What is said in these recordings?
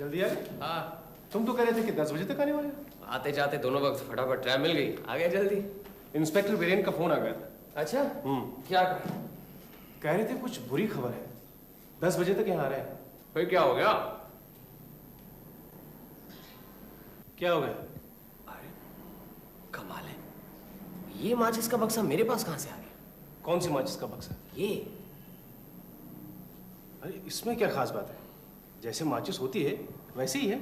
जल्दी आ गए? हाँ। तुम तो कह रहे थे कि 10 बजे तक आने वाले। आते जाते दोनों वक्त फटाफट ट्रैप मिल गई, आ गए जल्दी। इंस्पेक्टर वीरेन का फोन आ गया था। अच्छा। क्या कह रहे थे कुछ बुरी खबर है, 10 बजे तक यहाँ आ रहे हैं। फिर क्या हो गया? क्या हो गया? अरे कमाल है, ये माचिस का बक्सा मेरे पास कहां से आ गया? कौन सी माचिस का बक्सा? ये। अरे इसमें क्या खास बात है, जैसे माचिस होती है वैसे ही है।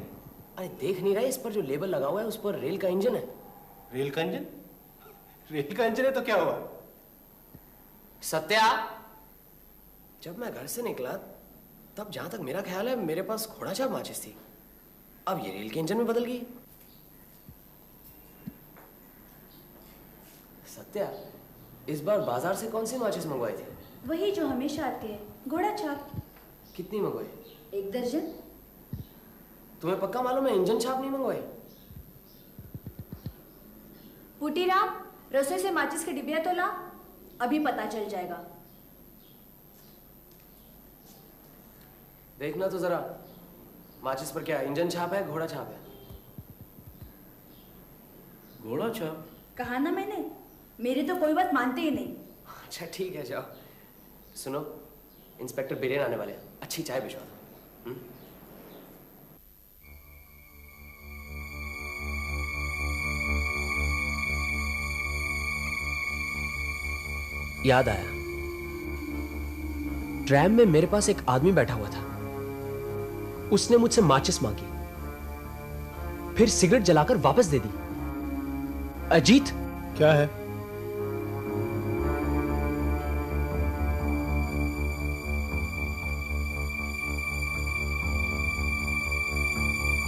अरे देख नहीं रहा है, इस पर जो लेबल लगा हुआ है उस पर रेल का इंजन है। रेल का इंजन? रेल का इंजन है तो क्या हुआ? सत्या, जब मैं घर से निकला तब जहां तक मेरा ख्याल है मेरे पास घोड़ा छाप माचिस थी, अब ये रेल के इंजन में बदल गई। सत्या, इस बार बाजार से कौन सी माचिस मंगवाई थी? वही जो हमेशा आती है, घोड़ा छाप। कितनी मंगवाई? 1 दर्जन। तुम्हें पक्का मालूम है इंजन छाप नहीं मंगवाई? पुटीराम, रसोई से माचिस के डिबिया तो ला, अभी पता चल जाएगा। देखना तो जरा, माचिस पर क्या इंजन छाप है घोड़ा छाप है? घोड़ा छाप? कहा ना मैंने, मेरी तो कोई बात मानते ही नहीं। अच्छा ठीक है, जाओ। सुनो, इंस्पेक्टर बिरेन आने वाले हैं, अच्छी चाय भिजवा दो। याद आया, ट्रैम में मेरे पास एक आदमी बैठा हुआ था, उसने मुझसे माचिस मांगी, फिर सिगरेट जलाकर वापस दे दी। अजीत, क्या है?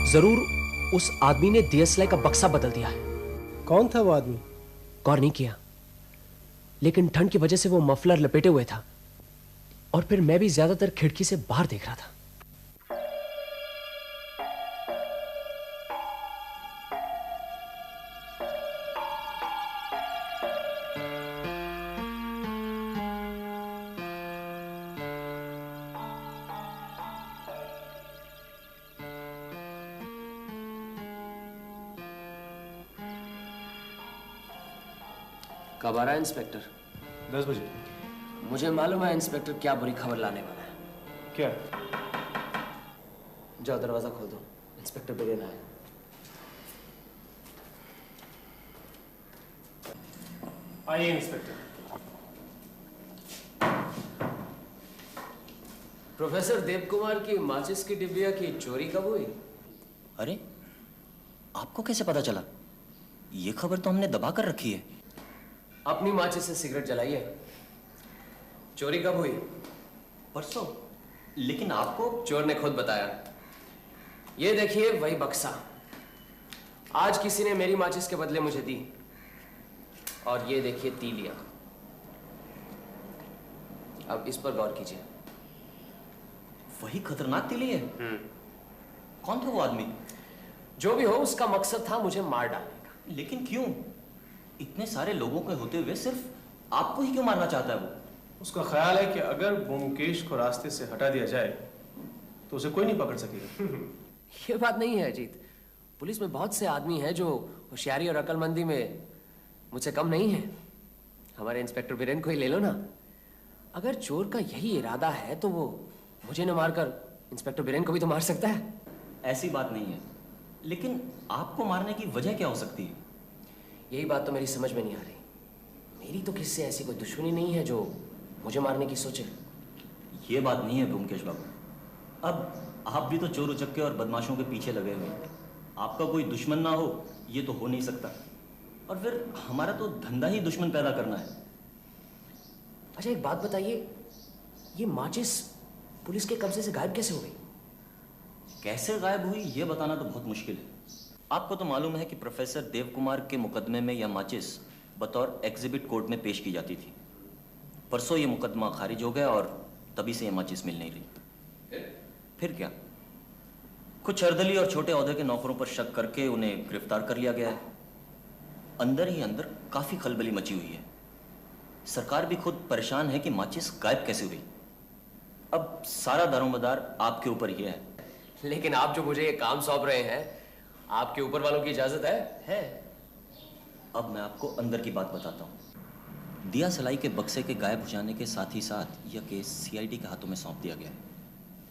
जरूर उस आदमी ने DSLI का बक्सा बदल दिया है। कौन था वो आदमी? गौर नहीं किया, लेकिन ठंड की वजह से वो मफलर लपेटे हुए था, और फिर मैं भी ज्यादातर खिड़की से बाहर देख रहा था। कब आ रहा है इंस्पेक्टर? 10 बजे। मुझे मालूम है इंस्पेक्टर क्या बुरी खबर लाने वाला है। क्या? जाओ दरवाजा खोल दो, इंस्पेक्टर बिरेन आए। आइए इंस्पेक्टर। प्रोफेसर देव कुमार की माचिस की डिबिया की चोरी कब हुई? अरे, आपको कैसे पता चला? ये खबर तो हमने दबा कर रखी है। अपनी माचिस से सिगरेट जलाइए। चोरी कब हुई? परसों। लेकिन आपको? चोर ने खुद बताया। ये देखिए वही बक्सा, आज किसी ने मेरी माचिस के बदले मुझे दी, और ये देखिए तीलियां। अब इस पर गौर कीजिए। वही खतरनाक तीली है? कौन था वो आदमी? जो भी हो, उसका मकसद था मुझे मार डालने का। लेकिन क्यों? इतने सारे लोगों के होते हुए सिर्फ आपको ही क्यों मारना चाहता है वो? उसका ख्याल है कि अगर ब्योमकेश को रास्ते से हटा दिया जाए तो उसे कोई नहीं पकड़ सकेगा। ये बात नहीं है अजीत, पुलिस में बहुत से आदमी हैं जो होशियारी और अक्लमंदी में मुझसे कम नहीं है। हमारे इंस्पेक्टर बिरेन को ही ले लो ना। अगर चोर का यही इरादा है तो वो मुझे न मारकर इंस्पेक्टर बिरेन को भी तो मार सकता है। ऐसी बात नहीं है, लेकिन आपको मारने की वजह क्या हो सकती है? यही बात तो मेरी समझ में नहीं आ रही। मेरी तो किससे ऐसी कोई दुश्मनी नहीं है जो मुझे मारने की सोचे। ये बात नहीं है ब्योमकेश बाबू। अब आप भी तो चोर उचक्के और बदमाशों के पीछे लगे हुए हैं। आपका कोई दुश्मन ना हो ये तो हो नहीं सकता, और फिर हमारा तो धंधा ही दुश्मन पैदा करना है। अच्छा एक बात बताइए, ये माचिस पुलिस के कब्जे से गायब कैसे हो गई? कैसे गायब हुई ये बताना तो बहुत मुश्किल है। आपको तो मालूम है कि प्रोफेसर देव कुमार के मुकदमे में यह माचिस बतौर एग्जिबिट कोर्ट में पेश की जाती थी। परसों ये मुकदमा खारिज हो गया और तभी से यह माचिस मिल नहीं रही। फिर क्या, कुछ अर्दली और छोटे ओहदे के नौकरों पर शक करके उन्हें गिरफ्तार कर लिया गया है। अंदर ही अंदर काफी खलबली मची हुई है। सरकार भी खुद परेशान है कि माचिस गायब कैसे हुई। अब सारा दारोमदार आपके ऊपर ही है। लेकिन आप जो मुझे ये काम सौंप रहे हैं, आपके ऊपर वालों की इजाजत है? है। अब मैं आपको अंदर की बात बताता हूँ। दिया सलाई के बक्से के गायब हो जाने के साथ ही साथ यह केस सीआईडी के हाथों में सौंप दिया गया है,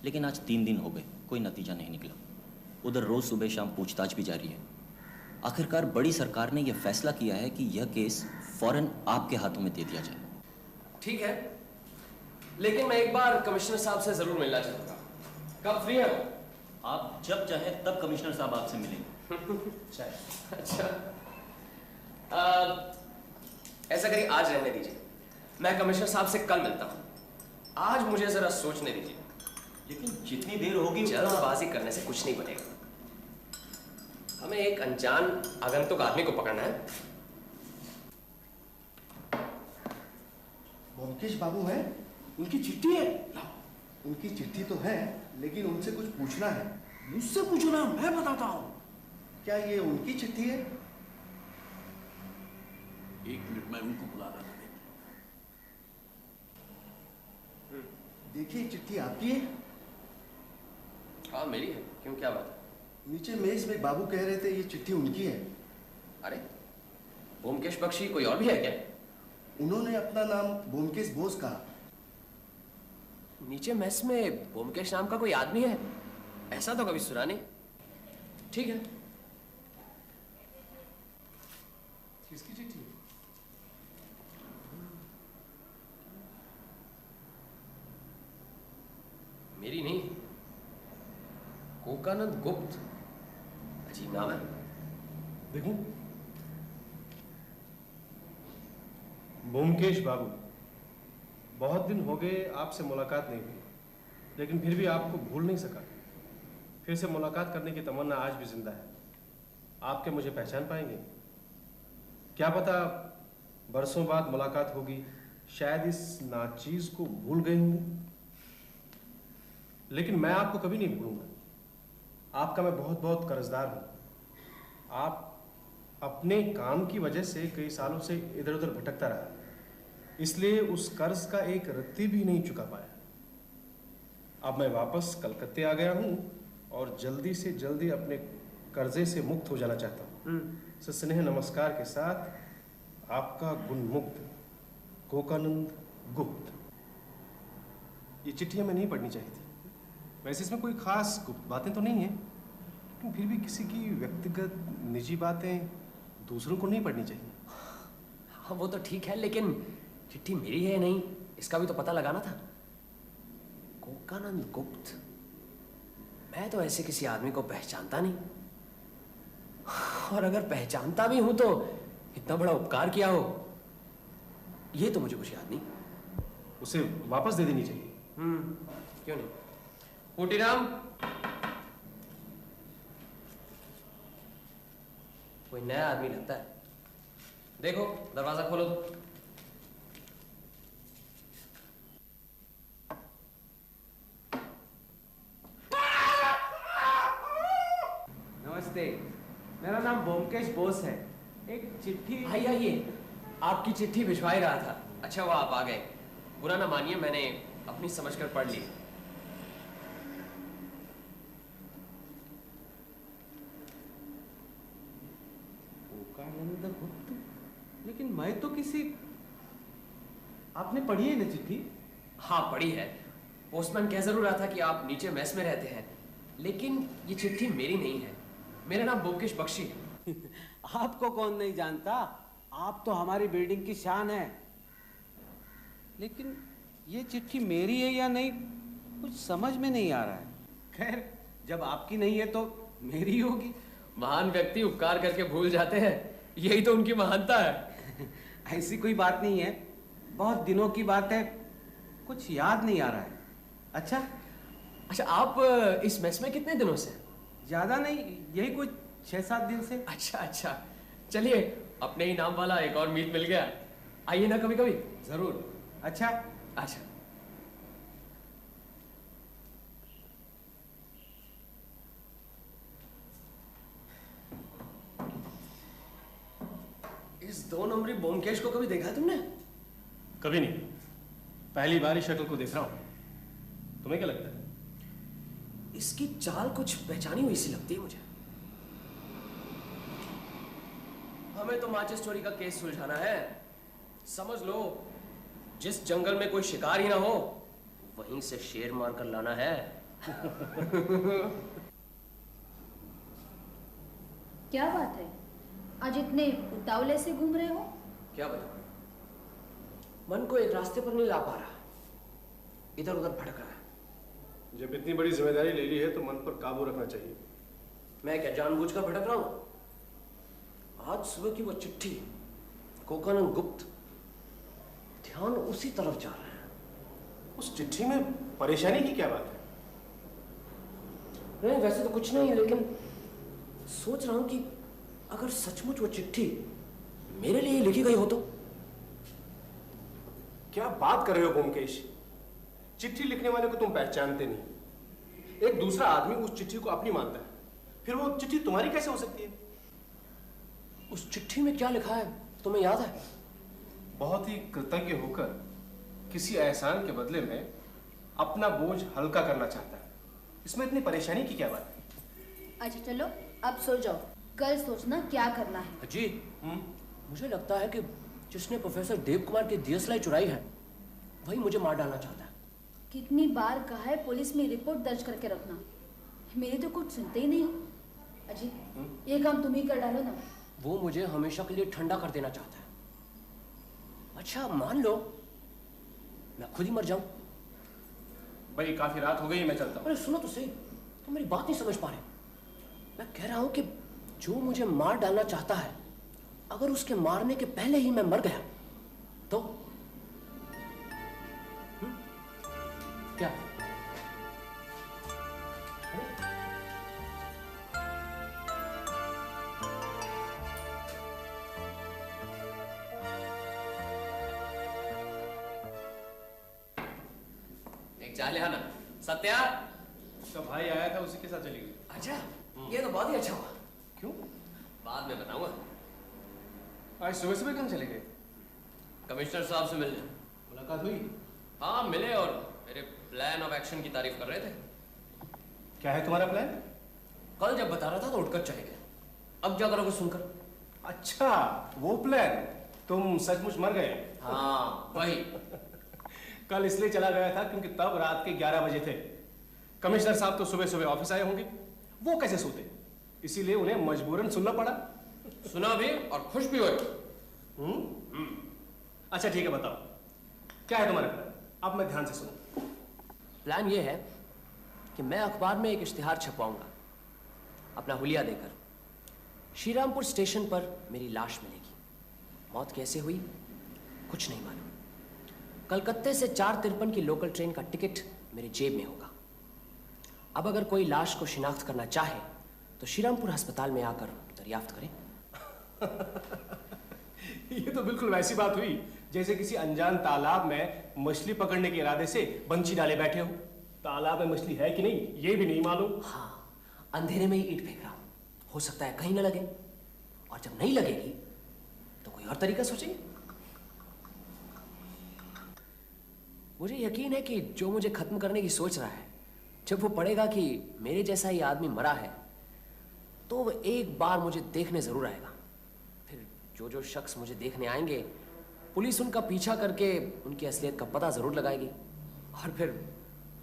लेकिन आज 3 दिन हो गए, कोई नतीजा नहीं निकला। उधर रोज सुबह शाम पूछताछ भी जारी है। आखिरकार बड़ी सरकार ने यह फैसला किया है कि यह केस फौरन आपके हाथों में दे दिया जाए। ठीक है, लेकिन मैं एक बार कमिश्नर साहब से जरूर मिलना चाहूंगा। कब फ्री है वो? आप जब चाहें तब कमिश्नर साहब आपसे मिलेंगे। अच्छा, ऐसा करिए, आज रहने दीजिए, मैं कमिश्नर साहब से कल मिलता हूं। आज मुझे जरा सोचने दीजिए। लेकिन जितनी देर होगी जल्दबाजी करने से कुछ नहीं बनेगा। हमें एक अनजान आगंतुक आदमी को पकड़ना है। ब्योमकेश बाबू हैं? उनकी चिट्ठी है? उनकी चिट्ठी तो है, लेकिन उनसे कुछ पूछना है। मुझसे पूछो ना, मैं बताता हूँ। क्या ये उनकी चिट्ठी है? 1 मिनट में उनको बुला रहा था। देखिए, चिट्ठी आपकी है। हाँ मेरी है, क्यों, क्या बात है? नीचे मेज में बाबू कह रहे थे ये चिट्ठी उनकी है। अरे, ब्योमकेश बख्शी कोई और भी है क्या? उन्होंने अपना नाम ब्योमकेश बोस कहा। नीचे मेस में ब्योमकेश नाम का कोई आदमी है? ऐसा तो कभी सुना नहीं। ठीक है। किसकी चिट्ठी? मेरी नहीं, कोकानंद गुप्त। अजीब नाम है। देखूं? ब्योमकेश बाबू, बहुत दिन हो गए आपसे मुलाकात नहीं हुई, लेकिन फिर भी आपको भूल नहीं सका। फिर से मुलाकात करने की तमन्ना आज भी जिंदा है। आप क्या मुझे पहचान पाएंगे? क्या पता बरसों बाद मुलाकात होगी, शायद इस नाचीज को भूल गए होंगे, लेकिन मैं आपको कभी नहीं भूलूंगा। आपका मैं बहुत बहुत कर्जदार हूं। आप अपने काम की वजह से कई सालों से इधर उधर भटकता रहा, इसलिए उस कर्ज का एक रत्ती भी नहीं चुका पाया। अब मैं वापस कलकत्ते आ गया हूं और जल्दी से जल्दी अपने कर्जे से मुक्त हो जाना चाहता हूं। सस्नेह नमस्कार के साथ, आपका गुणमुग्ध कोकानंद गुप्त। ये चिट्ठी हमें नहीं पढ़नी चाहिए थी। वैसे इसमें कोई खास गुप्त बातें तो नहीं है, लेकिन फिर भी किसी की व्यक्तिगत निजी बातें दूसरों को नहीं पढ़नी चाहिए। हाँ वो तो ठीक है, लेकिन चिट्ठी मेरी है नहीं, इसका भी तो पता लगाना था। कोकानंद गुप्त, मैं तो ऐसे किसी आदमी को पहचानता नहीं, और अगर पहचानता भी हूं तो इतना बड़ा उपकार किया हो, ये तो मुझे कुछ याद नहीं। उसे वापस दे देनी चाहिए। क्यों नहीं? कोटीराम, कोई नया आदमी लगता है। देखो, दरवाजा खोलो तो। नमस्ते, मेरा नाम ब्योमकेश बोस है। एक चिट्ठी। आइए, आपकी चिट्ठी भिजवा ही रहा था। अच्छा हुआ आप आ गए। बुरा ना मानिए, मैंने अपनी समझकर पढ़ ली। कोकानंद गुप्त, लेकिन मैं तो किसी। आपने पढ़ी है ना चिट्ठी? हाँ पढ़ी है। पोस्टमैन कह जरूर रहा था कि आप नीचे मेस में रहते हैं, लेकिन ये चिट्ठी मेरी नहीं है। मेरा नाम ब्योमकेश बख्शी है। आपको कौन नहीं जानता, आप तो हमारी बिल्डिंग की शान है। लेकिन ये चिट्ठी मेरी है या नहीं, कुछ समझ में नहीं आ रहा है। खैर, जब आपकी नहीं है तो मेरी होगी। महान व्यक्ति उपकार करके भूल जाते हैं, यही तो उनकी महानता है। ऐसी कोई बात नहीं है, बहुत दिनों की बात है, कुछ याद नहीं आ रहा है। अच्छा, आप इस मेस में कितने दिनों से? ज्यादा नहीं, यही कुछ 6-7 दिन से। अच्छा, चलिए, अपने ही नाम वाला एक और मीत मिल गया। आइए ना कभी कभी। जरूर। अच्छा। इस 2 नंबरी ब्योमकेश को कभी देखा तुमने? कभी नहीं, पहली बार ही शक्ल को देख रहा हूं। तुम्हें क्या लगता है? इसकी चाल कुछ पहचानी हुई सी लगती है मुझे। हमें तो माचिस चोरी का केस सुलझाना है। समझ लो, जिस जंगल में कोई शिकार ही ना हो, वहीं से शेर मार कर लाना है। क्या बात है, आज इतने उतावले से घूम रहे हो? क्या बताऊं, मन को एक रास्ते पर नहीं ला पा रहा, इधर उधर भटक रहा है। जब इतनी बड़ी जिम्मेदारी ले ली है तो मन पर काबू रखना चाहिए। मैं क्या जानबूझकर भटक रहा हूं? आज सुबह की वो चिट्ठी, कोकानंद गुप्त, ध्यान उसी तरफ जा रहा है। उस चिट्ठी में परेशानी की क्या बात है? नहीं, वैसे तो कुछ नहीं है, लेकिन सोच रहा हूं कि अगर सचमुच वो चिट्ठी मेरे लिए लिखी गई हो तो। क्या बात कर रहे हो ब्योमकेश? चिट्ठी लिखने वाले को तुम पहचानते नहीं। एक दूसरा आदमी उस चिट्ठी को अपनी मानता है, फिर वो चिट्ठी तुम्हारी कैसे हो सकती है? उस चिट्ठी में क्या लिखा है तुम्हें याद है? बहुत ही कृतज्ञ होकर किसी एहसान के बदले में अपना बोझ हल्का करना चाहता है। इसमें इतनी परेशानी की क्या बात है? अच्छा चलो अब सो जाओ, कल सोचना क्या करना है। जी, मुझे लगता है कि जिसने प्रोफेसर देव कुमार की डीएसएलआर चुराई है, वही मुझे मार डालना चाहता है। कितनी बार कहा है पुलिस में रिपोर्ट दर्ज करके रखना, मेरी तो कुछ सुनते ही नहीं हो। अजीत, ये काम तुम ही कर डालो ना। वो मुझे हमेशा के लिए ठंडा कर देना चाहता है। अच्छा मान लो मैं खुद ही मर जाऊं। भाई काफी रात हो गई, मैं चलता हूँ। अरे सुनो तो सही, तुम मेरी बात नहीं समझ पा रहे। मैं कह रहा हूं कि जो मुझे मार डालना चाहता है, अगर उसके मारने के पहले ही मैं मर गया तो क्या? एक चाय ले आना। सत्या, उसका भाई आया था, उसी के साथ चली गई। अच्छा ये तो बहुत ही अच्छा हुआ। क्यों? बाद में बताऊंगा। आज सुबह सुबह कहाँ चले गए? कमिश्नर साहब से मिलने। मुलाकात हुई? हाँ मिले और मेरे प्लान ऑफ एक्शन की तारीफ कर रहे थे। क्या है तुम्हारा प्लान? कल जब बता रहा था तो उठकर चले गए, अब क्या करोगे सुनकर? अच्छा वो प्लान, तुम सचमुच मर गए? हाँ वही। कल इसलिए चला गया था क्योंकि तब रात के 11 बजे थे। कमिश्नर साहब तो सुबह सुबह ऑफिस आए होंगे, वो कैसे सोते? इसीलिए उन्हें मजबूरन सुनना पड़ा। सुना भी और खुश भी हुए। अच्छा ठीक है, बताओ क्या है तुम्हारा प्लान? अब मैं ध्यान से सुनूं। प्लान ये है कि मैं अखबार में एक इश्तिहार छपवाऊंगा अपना हुलिया देकर। श्रीरामपुर स्टेशन पर मेरी लाश मिलेगी। मौत कैसे हुई कुछ नहीं मालूम। कलकत्ते से 4:53 की लोकल ट्रेन का टिकट मेरी जेब में होगा। अब अगर कोई लाश को शिनाख्त करना चाहे तो श्रीरामपुर अस्पताल में आकर दरियाफ्त करें। ये तो बिल्कुल वैसी बात हुई जैसे किसी अनजान तालाब में मछली पकड़ने के इरादे से बंची डाले बैठे हो। तालाब में मछली है कि नहीं ये भी नहीं मालूम। हाँ, अंधेरे में ही ईंट फेंक रहा हूं, हो सकता है कहीं न लगे, और जब नहीं लगेगी तो कोई और तरीका सोचेंगे। मुझे यकीन है कि जो मुझे खत्म करने की सोच रहा है, जब वो पढ़ेगा कि मेरे जैसा ही आदमी मरा है, तो वो एक बार मुझे देखने जरूर आएगा। फिर जो जो शख्स मुझे देखने आएंगे, पुलिस उनका पीछा करके उनकी असलियत का पता जरूर लगाएगी, और फिर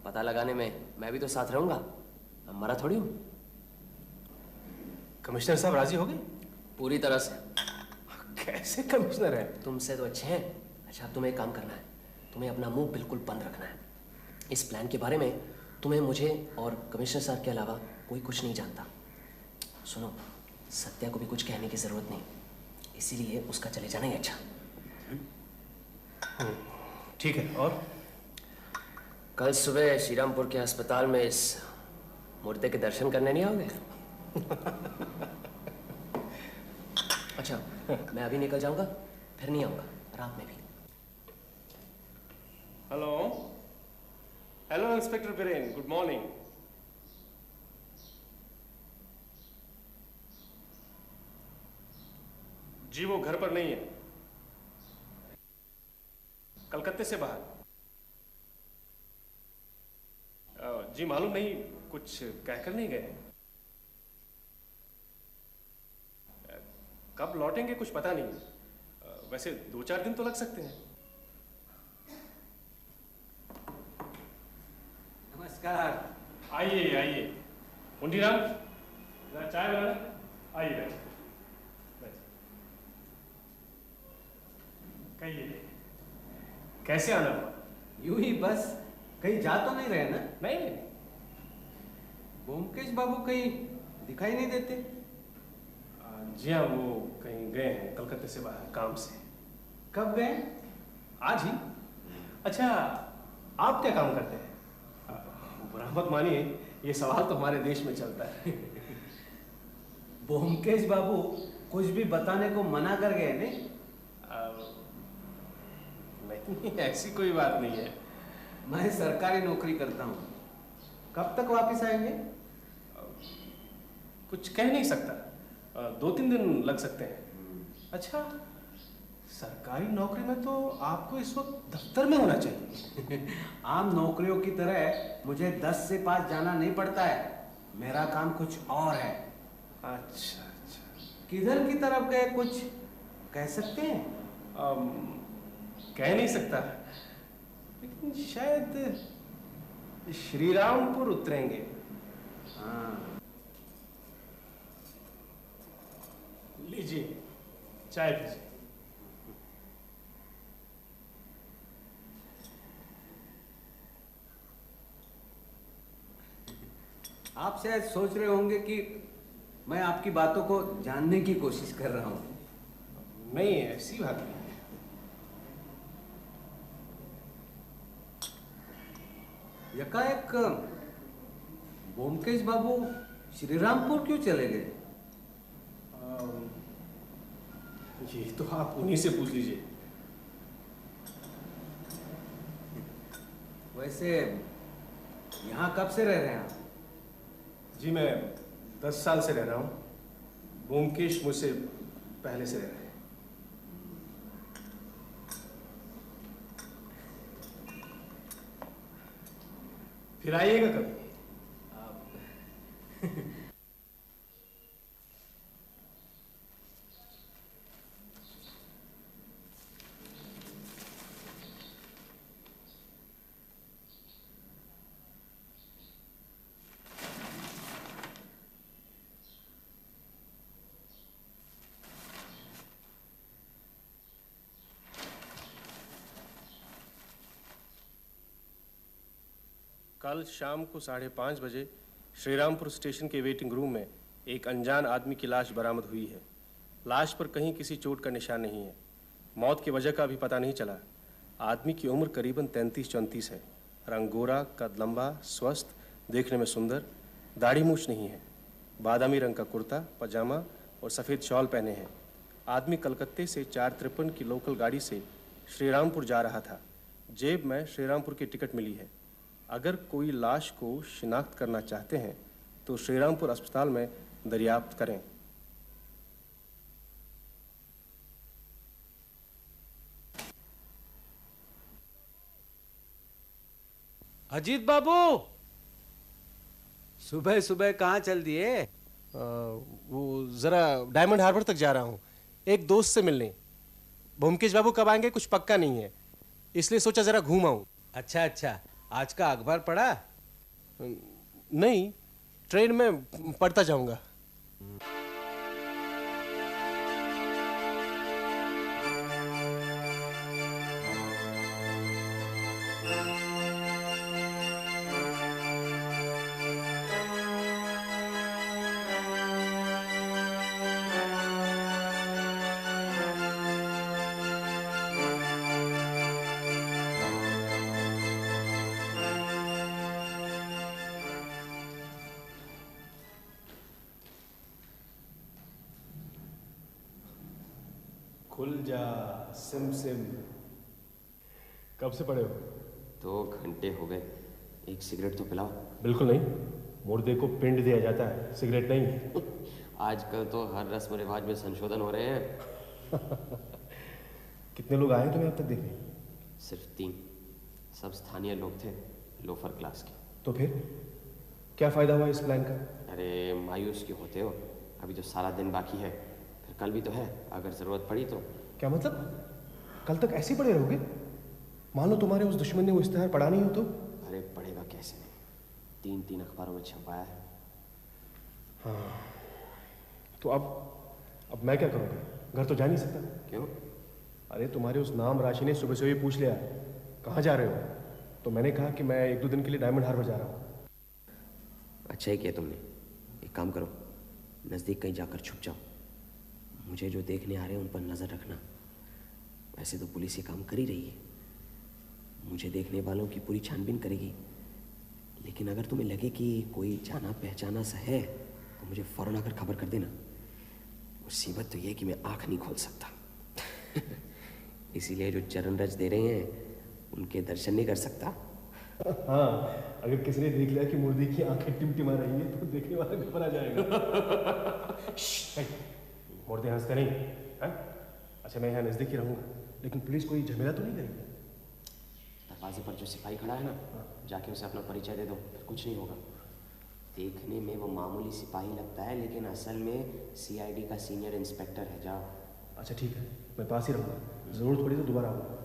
पता लगाने में मैं भी तो साथ रहूंगा, मैं मरा थोड़ी हूं। कमिश्नर साहब राजी हो गए? पूरी तरह से। कैसे कमिश्नर है? तुमसे तो अच्छे हैं। अच्छा अब तुम्हें एक काम करना है, तुम्हें अपना मुंह बिल्कुल बंद रखना है। इस प्लान के बारे में तुम्हें, मुझे और कमिश्नर साहब के अलावा कोई कुछ नहीं जानता। सुनो, सत्या को भी कुछ कहने की जरूरत नहीं, इसीलिए उसका चले जाना ही अच्छा। ठीक है। और कल सुबह श्रीरामपुर के अस्पताल में इस मुर्दे के दर्शन करने नहीं आओगे? अच्छा मैं अभी निकल जाऊंगा, फिर नहीं आऊंगा रात में भी। Hello hello inspector Biren, good morning. जी वो घर पर नहीं है, कलकत्ते से बाहर। जी मालूम नहीं, कुछ कहकर नहीं गए? कब लौटेंगे कुछ पता नहीं। वैसे 2-4 दिन तो लग सकते हैं। नमस्कार। आइए आइए। मुंडीराम, जरा चाय बनाना। आइए बैठिए। कहिए, कैसे आना हुआ? यूं ही बस, कहीं जा तो नहीं रहे ना? नहीं। ब्योमकेश बाबू कहीं दिखाई नहीं देते। जी हाँ, वो कहीं गए हैं कलकत्ते से बाहर काम से। कब गए? आज ही। अच्छा, आप क्या काम करते हैं? बुरा मत मानिए, ये सवाल तो हमारे देश में चलता है। ब्योमकेश बाबू कुछ भी बताने को मना कर गए नहीं? नहीं, ऐसी कोई बात नहीं है। मैं सरकारी नौकरी करता हूँ। कब तक वापस आएंगे? कुछ कह नहीं सकता। 2-3 दिन लग सकते हैं। अच्छा, सरकारी नौकरी में तो आपको इस वक्त दफ्तर में होना चाहिए। आम नौकरियों की तरह मुझे 10 से 5 जाना नहीं पड़ता है। मेरा काम कुछ और है। अच्छा अच्छा। किधर की तरफ गए, कुछ कह सकते हैं? कह नहीं सकता, लेकिन शायद श्रीरामपुर उतरेंगे। हाँ। लीजिए, चाय पीजिए। आप शायद सोच रहे होंगे कि मैं आपकी बातों को जानने की कोशिश कर रहा हूं। नहीं, ऐसी बात नहीं है। यकाएक ब्योमकेश बाबू श्रीरामपुर क्यों चले गए? ये तो आप उन्हीं से पूछ लीजिए। वैसे यहाँ कब से रह रहे हैं आप? जी, मैं 10 साल से रह रहा हूँ। ब्योमकेश मुझसे पहले से रह रहे हैं। फिर आइएगा कभी। कल शाम को 5:30 बजे श्रीरामपुर स्टेशन के वेटिंग रूम में एक अनजान आदमी की लाश बरामद हुई है। लाश पर कहीं किसी चोट का निशान नहीं है। मौत की वजह का अभी पता नहीं चला। आदमी की उम्र करीबन 33-34 है। रंग गोरा, कद लंबा, स्वस्थ, देखने में सुंदर। दाढ़ी मूछ नहीं है। बादामी रंग का कुर्ता पजामा और सफ़ेद शॉल पहने हैं। आदमी कलकत्ते से 453 की लोकल गाड़ी से श्रीरामपुर जा रहा था। जेब में श्रीरामपुर की टिकट मिली है। अगर कोई लाश को शिनाख्त करना चाहते हैं तो श्रीरामपुर अस्पताल में दरियाफ्त करें। अजीत बाबू, सुबह सुबह कहाँ चल दिए? वो जरा डायमंड हार्बर तक जा रहा हूँ, एक दोस्त से मिलने। ब्योमकेश बाबू कब आएंगे कुछ पक्का नहीं है, इसलिए सोचा जरा घूम आऊं। अच्छा अच्छा, आज का अखबार पढ़ा? नहीं, ट्रेन में पढ़ता जाऊंगा। खुल जा सिम सिम। कब से पड़े हो? 2 घंटे हो गए। एक सिगरेट तो पिलाओ। बिल्कुल नहीं, मुर्दे को पिंड दिया जाता है, सिगरेट नहीं। आजकल तो हर रस्म रिवाज में संशोधन हो रहे हैं। कितने लोग आए तुम्हें अब तक देखने? सिर्फ 3, सब स्थानीय लोग थे, लोफर क्लास के। तो फिर क्या फ़ायदा हुआ इस प्लान का? अरे मायूस क्यों होते हो? अभी तो सारा दिन बाकी है, फिर कल भी तो है, अगर ज़रूरत पड़ी तो। क्या मतलब? कल तक ऐसे ही पड़े रहोगे? मान लो तुम्हारे उस दुश्मन ने वो इश्तेहार पढ़ा नहीं हो तो? अरे पढ़ेगा कैसे नहीं, 3 अखबारों में छपवाया है। हाँ, तो अब मैं क्या करूँगा? घर तो जा नहीं सकता। क्यों? अरे तुम्हारे उस नाम राशि ने सुबह से ही पूछ लिया कहाँ जा रहे हो, तो मैंने कहा कि मैं 1-2 दिन के लिए डायमंड हार्बर जा रहा हूँ। अच्छा ही किया तुमने। एक काम करो, नज़दीक कहीं जाकर छुप जाओ। मुझे जो देखने आ रहे हैं उन पर नज़र रखना। वैसे तो पुलिस ये काम कर ही रही है, मुझे देखने वालों की पूरी छानबीन करेगी, लेकिन अगर तुम्हें लगे कि कोई जाना पहचाना सा है तो मुझे फ़ौरन आकर खबर कर देना। मुसीबत तो ये है कि मैं आँख नहीं खोल सकता। इसीलिए जो चरण रज दे रहे हैं उनके दर्शन नहीं कर सकता। हाँ, अगर किसी ने देख लिया कि मुर्दी की आंखें टिमटिमा रही है तो देखने वाला घबरा जाएगा। मुर्दे हंसते नहीं है? अच्छा, मैं यहाँ नज़दीक ही रहूँगा, लेकिन पुलिस कोई झमेला तो नहीं करेगी? दरवाजे पर जो सिपाही खड़ा है ना, जाके उसे अपना परिचय दे दो, फिर कुछ नहीं होगा। देखने में वो मामूली सिपाही लगता है, लेकिन असल में सीआईडी का सीनियर इंस्पेक्टर है। जाओ। अच्छा ठीक है, मैं पास ही रहूँगा, ज़रूरत पड़ी तो दोबारा आऊँगा।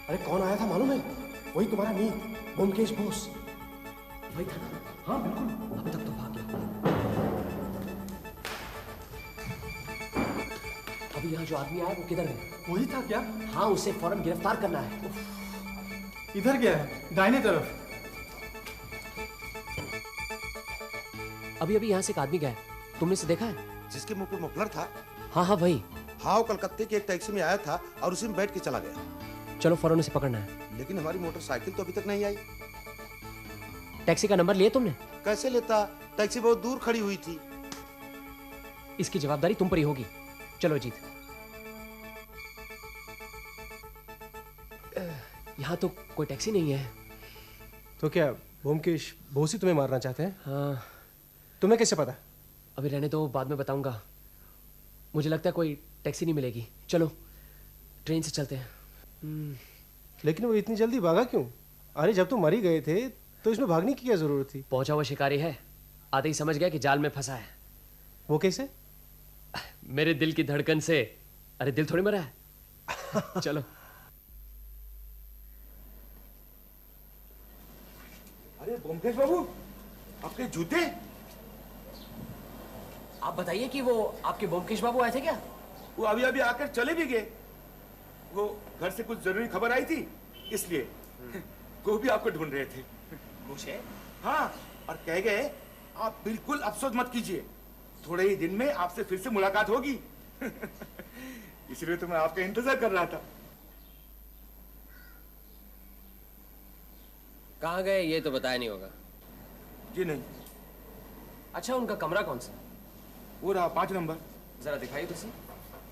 अरे कौन आया था मालूम है? वही तुम्हारा मीत, ब्योमकेश बोस। वही था ना? हाँ बिल्कुल, अब तक तो भाग गया। अभी यहाँ जो आदमी आया वो किधर है? वही था क्या? हाँ, उसे फौरन गिरफ्तार करना है। इधर गया है, दाहिने तरफ। अभी यहाँ से एक आदमी गया है, तुमने इसे देखा है? जिसके मुंह पे मफलर था? हाँ हाँ वही। हाँ, वो कलकत्ते की एक टैक्सी में आया था और उसी में बैठ के चला गया। चलो फौरन उसे पकड़ना है। लेकिन हमारी मोटरसाइकिल तो अभी तक नहीं आई। टैक्सी का नंबर लिया तुमने? कैसे लेता, टैक्सी बहुत दूर खड़ी हुई थी। इसकी जवाबदारी तुम पर ही होगी। चलो जीत। यहाँ तो कोई टैक्सी नहीं है। तो क्या ब्योमकेश बोस ही तुम्हें मारना चाहते हैं? हाँ। तुम्हें कैसे पता? अभी रहने दो, बाद में बताऊंगा। मुझे लगता है कोई टैक्सी नहीं मिलेगी। चलो ट्रेन से चलते हैं। लेकिन वो इतनी जल्दी भागा क्यों? अरे जब तुम मर ही गए थे तो इसमें भागने की क्या जरूरत थी? पहुंचा हुआ शिकारी है, आते ही समझ गया कि जाल में फंसा है। वो कैसे? मेरे दिल की धड़कन से। अरे दिल थोड़ी मरा है। चलो। अरे ब्योमकेश बाबू, आपके जूते? आप बताइए कि वो आपके ब्योमकेश बाबू आए थे क्या? वो अभी अभी आकर चले भी गए। वो घर से कुछ जरूरी खबर आई थी, इसलिए वो भी आपको ढूंढ रहे थे। मुझे? हाँ, और कह गए आप बिल्कुल अफसोस मत कीजिए, थोड़े ही दिन में आपसे फिर से मुलाकात होगी। इसलिए तो मैं आपका इंतजार कर रहा था। कहाँ गए ये तो बताया नहीं होगा। जी नहीं। अच्छा, उनका कमरा कौन सा? वो रहा 5 नंबर। जरा दिखाइए तो सही।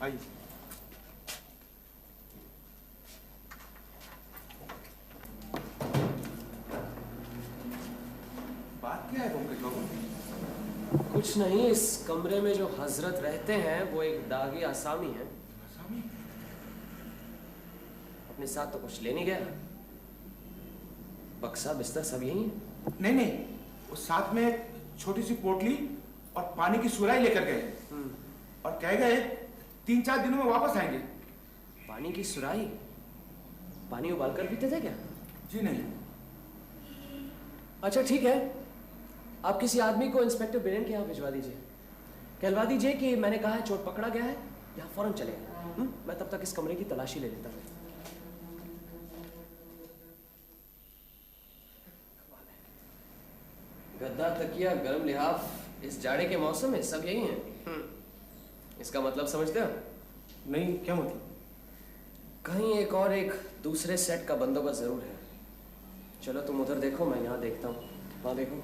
आइए। बात क्या है पंकज बाबू? कुछ नहीं, इस कमरे में जो हजरत रहते हैं वो एक दागी आसामी है। अपने साथ तो कुछ ले नहीं गया, बक्सा बिस्तर सब यही है। नहीं नहीं, वो साथ में छोटी सी पोटली और पानी की सुराही लेकर गए और कह गए 3-4 दिनों में वापस आएंगे। पानी की सुराही? पानी उबाल कर पीते थे क्या? जी नहीं। अच्छा ठीक है, आप किसी आदमी को इंस्पेक्टर बिरेन के यहाँ भिजवा दीजिए, कहलवा दीजिए कि मैंने कहा है चोर पकड़ा गया है, यहाँ फौरन चलेगा। मैं तब तक इस कमरे की तलाशी ले लेता हूँ। गद्दा, तकिया, गर्म लिहाफ इस जाड़े के मौसम में सब यही हैं। इसका मतलब समझते हो? नहीं, क्या मतलब? कहीं एक दूसरे सेट का बंदोबस्त जरूर है। चलो तुम उधर देखो, मैं यहाँ देखता हूँ। वहाँ देखो।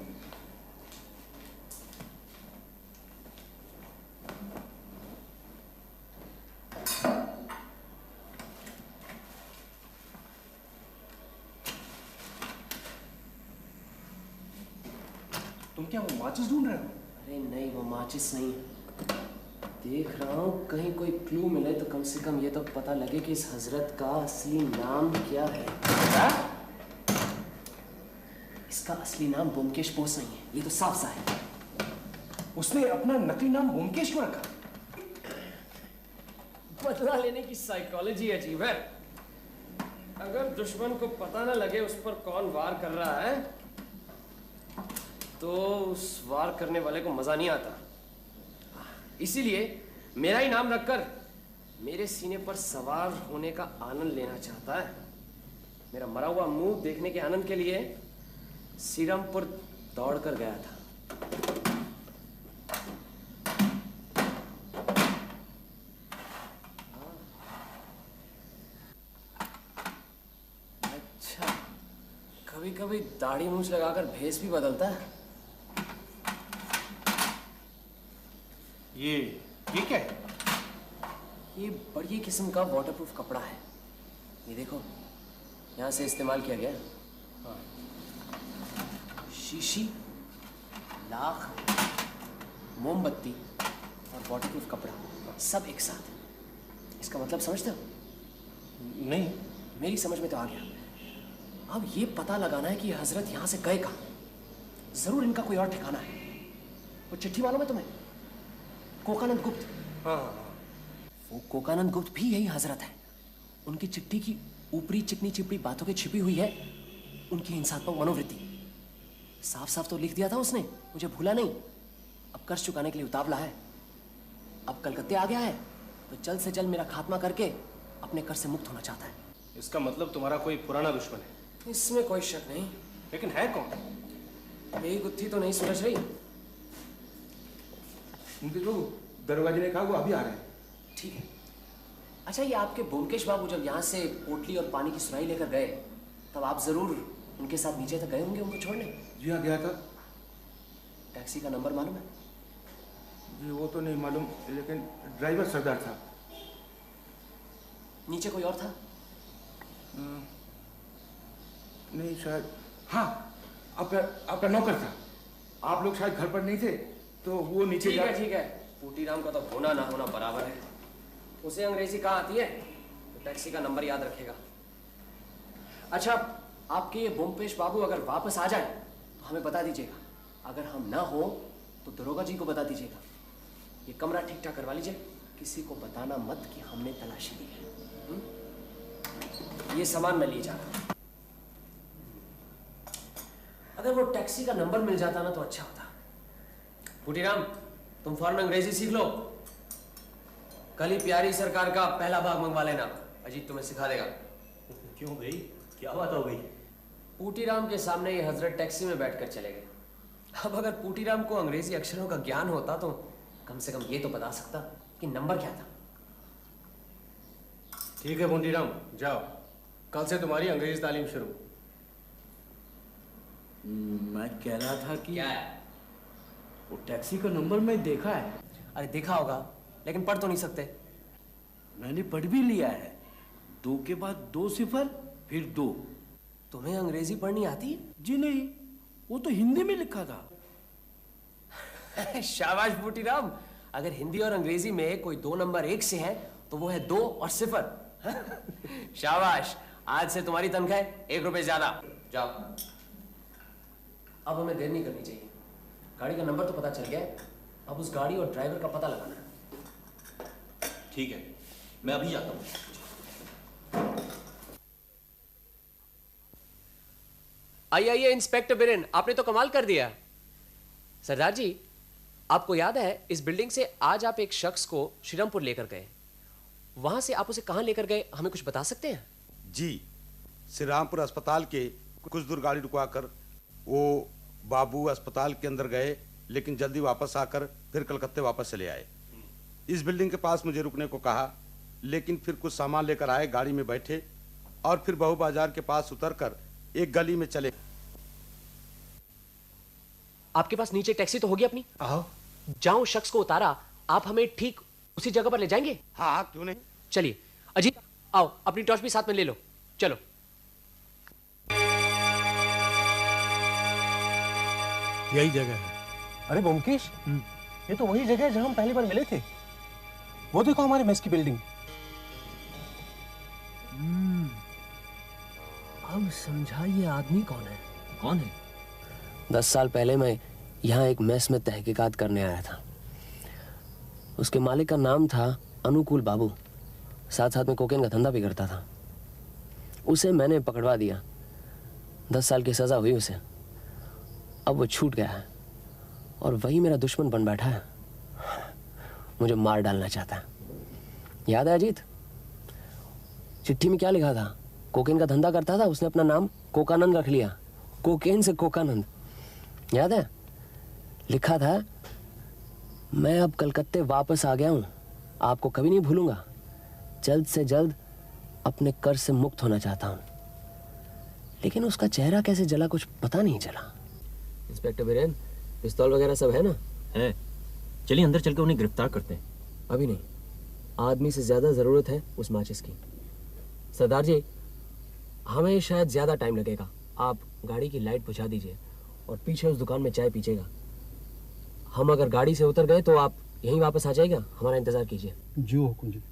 तुम क्या वो माचिस ढूंढ रहे हो? अरे नहीं, वो माचिस नहीं, देख रहा हूँ कहीं कोई क्लू मिले तो कम से कम ये तो पता लगे कि इस हजरत का असली नाम क्या है। क्या? इसका असली नाम ब्योमकेश बोस नहीं है, ये तो साफ सा है। उसने अपना नकली नाम ब्योमकेश क्यों रखा? बदला लेने की साइकोलॉजी अजीब है। अगर दुश्मन को पता न लगे उस पर कौन वार कर रहा है तो उस वार करने वाले को मजा नहीं आता। इसीलिए मेरा ही नाम रखकर मेरे सीने पर सवार होने का आनंद लेना चाहता है। मेरा मरा हुआ मुंह देखने के आनंद के लिए सीरमपुर दौड़ कर गया था। अच्छा, कभी कभी दाढ़ी मूंछ लगाकर भेस भी बदलता है। ये क्या है? ये बड़ी किस्म का वाटरप्रूफ कपड़ा है। ये देखो, यहाँ से इस्तेमाल किया गया। हाँ। शीशी, लाख, मोमबत्ती और वाटरप्रूफ कपड़ा सब एक साथ। इसका मतलब समझते हो? नहीं। मेरी समझ में तो आ गया। अब ये पता लगाना है कि ये हजरत यहाँ से गए कहाँ। जरूर इनका कोई और ठिकाना है। वो चिट्ठी मालूम है तुम्हें? कोकानंद गुप्त। हाँ। वो कोकानंद गुप्त भी यही हजरत है। उनकी चिट्ठी की ऊपरी चिकनी चिपड़ी बातों के छिपी हुई है उनकी हिंसात्मक मनोवृत्ति। साफ साफ तो लिख दिया था उसने, मुझे भूला नहीं। अब कर्ज चुकाने के लिए उतावला है। अब कलकत्ते आ गया है तो जल्द से जल्द मेरा खात्मा करके अपने कर्ज से मुक्त होना चाहता है। इसका मतलब तुम्हारा कोई पुराना दुश्मन है? इसमें कोई शक नहीं। लेकिन है कौन? मेरी गुत्थी तो नहीं सुलझ रही। मुकेश बाबू, दरोगा जी ने कहा वो अभी आ रहे हैं। ठीक है। अच्छा, ये आपके ब्योमकेश बाबू जब यहाँ से पोटली और पानी की सुराही लेकर गए तब आप जरूर उनके साथ नीचे तक गए होंगे उनको छोड़ने? जी हाँ, गया था। टैक्सी का नंबर मालूम है? जी वो तो नहीं मालूम, लेकिन ड्राइवर सरदार था। नीचे कोई और था? नहीं शायद। हाँ, आपका नौकर था। आप लोग शायद घर पर नहीं थे तो वो नीचे ठीक है। पूटीराम का तो होना ना होना बराबर है। उसे अंग्रेजी कहाँ आती है तो टैक्सी का नंबर याद रखेगा। अच्छा, आपके ये ब्योमकेश बाबू अगर वापस आ जाए तो हमें बता दीजिएगा। अगर हम ना हो तो दरोगा जी को बता दीजिएगा। ये कमरा ठीक ठाक करवा लीजिए। किसी को बताना मत कि हमने तलाशी ली है। ये सामान मैं ले जा रहा हूं। अगर वो टैक्सी का नंबर मिल जाता ना तो अच्छा होता। पूटीराम, तुम फौरन अंग्रेजी सीख लो। कल ही प्यारी सरकार का पहला भाग मंगवा लेना, अजीत तुम्हें सिखा देगा। क्यों भाई, क्या बात हो गई? पूटीराम के सामने ये हजरत टैक्सी में बैठकर चले गए। अब अगर पूटीराम को अंग्रेजी अक्षरों का ज्ञान होता तो कम से कम ये तो बता सकता कि नंबर क्या था। ठीक है पूटीराम, जाओ। कल से तुम्हारी अंग्रेजी तालीम शुरू। मैं कह रहा था कि क्या है? वो टैक्सी का नंबर मैं देखा है। अरे देखा होगा लेकिन पढ़ तो नहीं सकते। मैंने पढ़ भी लिया है। 2 के बाद 2 सिफर फिर 2। तुम्हें अंग्रेजी पढ़नी आती जी नहीं, वो तो हिंदी में लिखा था। है? शाबाश बूटीराम, अगर हिंदी और अंग्रेजी में कोई 2 नंबर 1 से है तो वो है 2 और सिफर। शाबाश, आज से तुम्हारी तनख्वाह 1 रुपए ज्यादा। जाओ। अब हमें देर नहीं करनी चाहिए। गाड़ी का नंबर तो पता चल गया है, अब उस गाड़ी और ड्राइवर का पता लगाना है। ठीक है, मैं अभी जाता हूं। आइए इंस्पेक्टर बिरेन, आपने तो कमाल कर दिया। सरदार जी, आपको याद है इस बिल्डिंग से आज आप एक शख्स को श्रीरामपुर लेकर गए, वहां से आप उसे कहां लेकर गए, हमें कुछ बता सकते हैं? जी, श्री रामपुर अस्पताल के कुछ दूर गाड़ी रुकवाकर वो बाबू अस्पताल के अंदर गए, लेकिन जल्दी वापस आकर फिर कलकत्ते वापस चले आए। इस बिल्डिंग के पास मुझे रुकने को कहा, लेकिन फिर कुछ सामान लेकर आए, गाड़ी में बैठे और फिर बहू बाजार के पास उतरकर एक गली में चले। आपके पास नीचे टैक्सी तो होगी अपनी? आओ। जहां उस शख्स को उतारा, आप हमें ठीक उसी जगह पर ले जाएंगे? हाँ, क्यों नहीं। चलिए अजीत, आओ अपनी टॉर्च भी साथ में ले लो, चलो। यही जगह है। अरे ब्योमकेश, ये तो वही जगह है जहां हम पहली बार मिले थे। वो देखो हमारे मेस की बिल्डिंग। अब समझा ये आदमी कौन है। कौन है? 10 साल पहले मैं यहाँ एक मेस में तहकीकात करने आया था। उसके मालिक का नाम था अनुकूल बाबू, साथ साथ में कोकेन का धंधा भी करता था। उसे मैंने पकड़वा दिया, 10 साल की सजा हुई उसे। अब वो छूट गया है और वही मेरा दुश्मन बन बैठा है, मुझे मार डालना चाहता है। याद है अजीत, चिट्ठी में क्या लिखा था? कोकेन का धंधा करता था, उसने अपना नाम कोकानंद रख लिया, कोकेन से कोकानंद। याद है? लिखा था, मैं अब कलकत्ते वापस आ गया हूं, आपको कभी नहीं भूलूंगा, जल्द से जल्द अपने कर्ज से मुक्त होना चाहता हूं। लेकिन उसका चेहरा कैसे जला, कुछ पता नहीं चला। इंस्पेक्टर बिरेन, पिस्तौल वगैरह सब है ना? है। चलिए अंदर चलकर उन्हें गिरफ्तार करते हैं। अभी नहीं, आदमी से ज्यादा जरूरत है उस माचिस की। सरदार जी, हमें शायद ज्यादा टाइम लगेगा, आप गाड़ी की लाइट बुझा दीजिए और पीछे उस दुकान में चाय पीजिएगा। हम अगर गाड़ी से उतर गए तो आप यहीं वापस आ जाएगा, हमारा इंतजार कीजिए। जी हुकुम जी।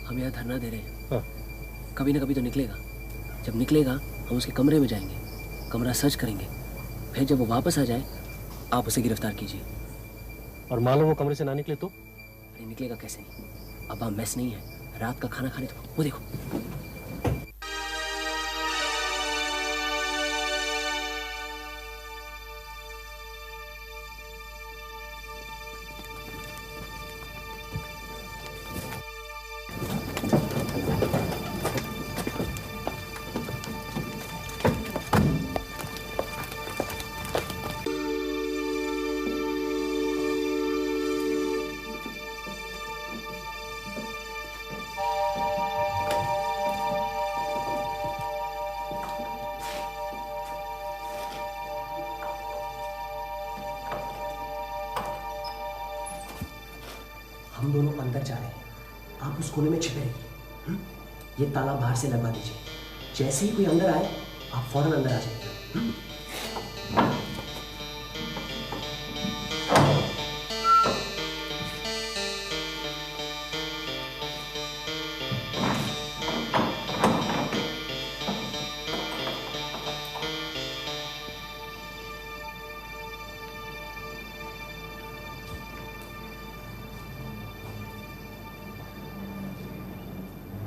हम यहाँ धरना दे रहे हैं, हाँ। कभी ना कभी तो निकलेगा। जब निकलेगा हम उसके कमरे में जाएंगे, कमरा सर्च करेंगे, फिर जब वो वापस आ जाए आप उसे गिरफ्तार कीजिए। और मान लो वो कमरे से ना निकले तो? अरे निकलेगा कैसे नहीं, अब आप मेस नहीं है, रात का खाना खाने तो वो देखो। हम दोनों अंदर जा रहे हैं, आप उस कोने में छिपे रहिए। ये ताला बाहर से लगा दीजिए, जैसे ही कोई अंदर आए आप फौरन अंदर आ जाइए।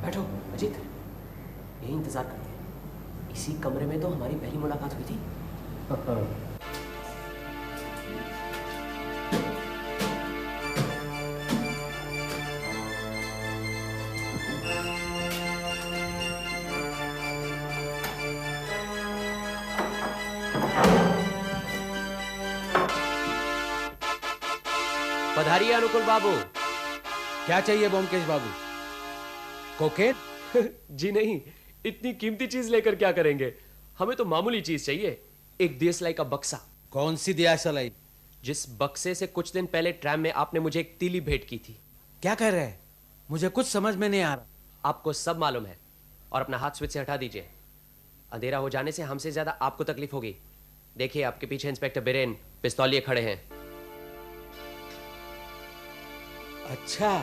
बैठो अजीत, यही इंतजार करते हैं। इसी कमरे में तो हमारी पहली मुलाकात हुई थी। पधारिए अनुकूल बाबू। क्या चाहिए ब्योमकेश बाबू? कोकेन? जी नहीं, इतनी कीमती चीज लेकर क्या करेंगे, हमें तो मामूली चीज चाहिए, एक दियसलाई का बक्सा। कौन सी दियासलाई? जिस बक्से से कुछ दिन पहले ट्रैम में आपने मुझे एक तीली भेंट की थी। क्या कह रहे हैं? मुझे कुछ समझ में नहीं आ रहा। आपको सब मालूम है, और अपना हाथ स्विच से हटा दीजिए। अंधेरा हो जाने से हमसे ज्यादा आपको तकलीफ होगी। देखिए, आपके पीछे इंस्पेक्टर बिरेन पिस्तौल लिए खड़े हैं। अच्छा,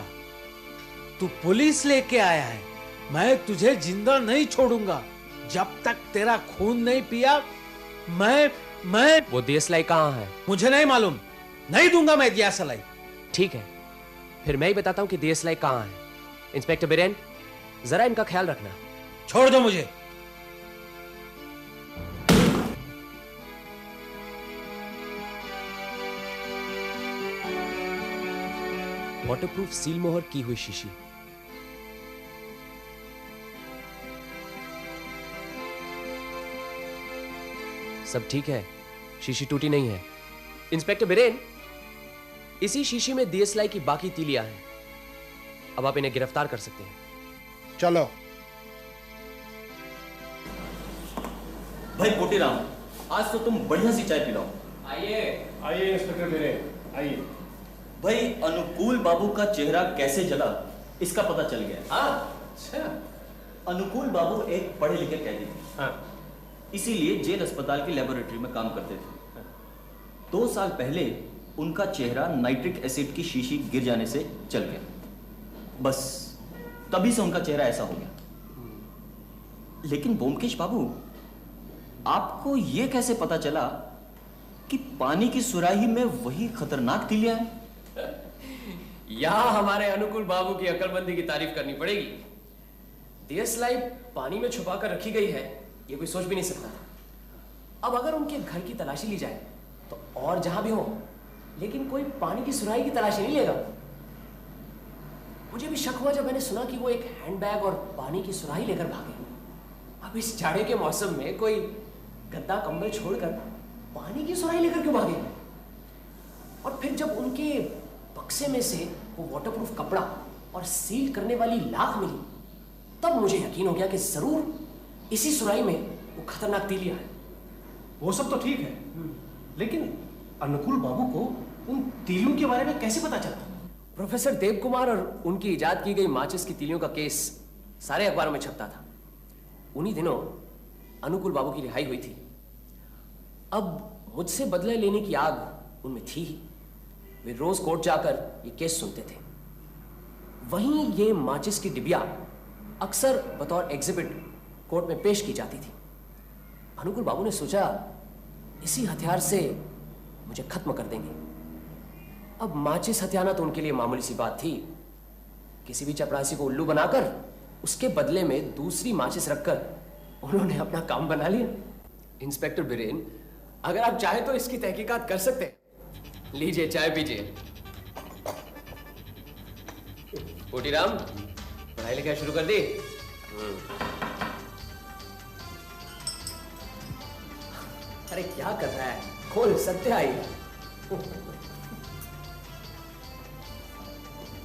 तू पुलिस लेके आया है। मैं तुझे जिंदा नहीं छोड़ूंगा जब तक तेरा खून नहीं पिया। मैं वो दियसलाई कहाँ है? मुझे नहीं मालूम, नहीं दूंगा मैं दियसलाई। ठीक है, फिर मैं ही बताता हूं कि दियसलाई कहाँ है। इंस्पेक्टर बिरेन, जरा इनका ख्याल रखना। छोड़ दो मुझे। वाटरप्रूफ सील मोहर की हुई शीशी। सब ठीक है, शीशी टूटी नहीं है। इंस्पेक्टर बिरेन, इसी शीशी में दियसलाई की बाकी तीलियां हैं। अब आप इन्हें गिरफ्तार कर सकते हैं। चलो। भाई पोटीराम, आज तो तुम बढ़िया सी चाय पिलाओ। आइए आइए इंस्पेक्टर बिरेन, आइए। भाई अनुकूल बाबू का चेहरा कैसे जला इसका पता चल गया। अच्छा। अनुकूल बाबू एक पढ़े लिखे कैदी थे। हाँ। इसीलिए जेल अस्पताल की लेबोरेटरी में काम करते थे। 2 साल पहले उनका चेहरा नाइट्रिक एसिड की शीशी गिर जाने से चल गया। बस तभी से उनका चेहरा ऐसा हो गया। लेकिन ब्योमकेश बाबू, आपको यह कैसे पता चला कि पानी की सुराही में वही खतरनाक तीलियां हैं? यहां हमारे अनुकूल बाबू की अकलमंदी की तारीफ करनी पड़ेगी। दियसलाई पानी में छुपा कर रखी गई है, ये कोई सोच भी नहीं सकता था। अब अगर उनके घर की तलाशी ली जाए तो और जहां भी हो, लेकिन कोई पानी की सुराही की तलाशी नहीं लेगा। मुझे भी शक हुआ जब मैंने सुना कि वो एक हैंडबैग और पानी की सुराही लेकर भागे। अब इस जाड़े के मौसम में कोई गद्दा कंबल छोड़कर पानी की सुराही लेकर क्यों भागे? और फिर जब उनके बक्से में से वो वाटरप्रूफ कपड़ा और सील करने वाली लाख मिली, तब मुझे यकीन हो गया कि जरूर इसी सुराही में वो खतरनाक तीलियां हैं। वो सब तो ठीक है, लेकिन अनुकूल बाबू को उन तीलियों के बारे में कैसे पता चला? प्रोफेसर देव कुमार और उनकी इजाद की गई माचिस की तीलियों का केस सारे अखबारों में छपता था। उन्हीं दिनों अनुकूल बाबू की रिहाई हुई थी। अब मुझसे बदला लेने की आग उनमें थी ही। वे रोज कोर्ट जाकर ये केस सुनते थे। वहीं ये माचिस की डिबिया अक्सर बतौर एग्जिबिट कोर्ट में पेश की जाती थी। अनुकूल बाबू ने सोचा इसी हथियार से मुझे खत्म कर देंगे। अब माचिस हथियाना तो उनके लिए मामूली सी बात थी। किसी भी चपरासी को उल्लू बनाकर उसके बदले में दूसरी माचिस रखकर उन्होंने अपना काम बना लिया। इंस्पेक्टर बिरेन, अगर आप चाहें तो इसकी तहकीकात कर सकते हैं। लीजिए, चाय पीजिए। पोटीराम, पढ़ाई लिखाई शुरू कर दी? अरे क्या कर रहा है? खोल, सत्य आई।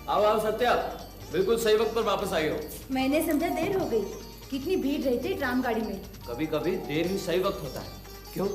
आओ सत्या, बिल्कुल सही वक्त पर वापस आई हो। मैंने समझा देर हो गई। कितनी भीड़ रहती ट्राम गाड़ी में। कभी कभी देर ही सही वक्त होता है। क्यों?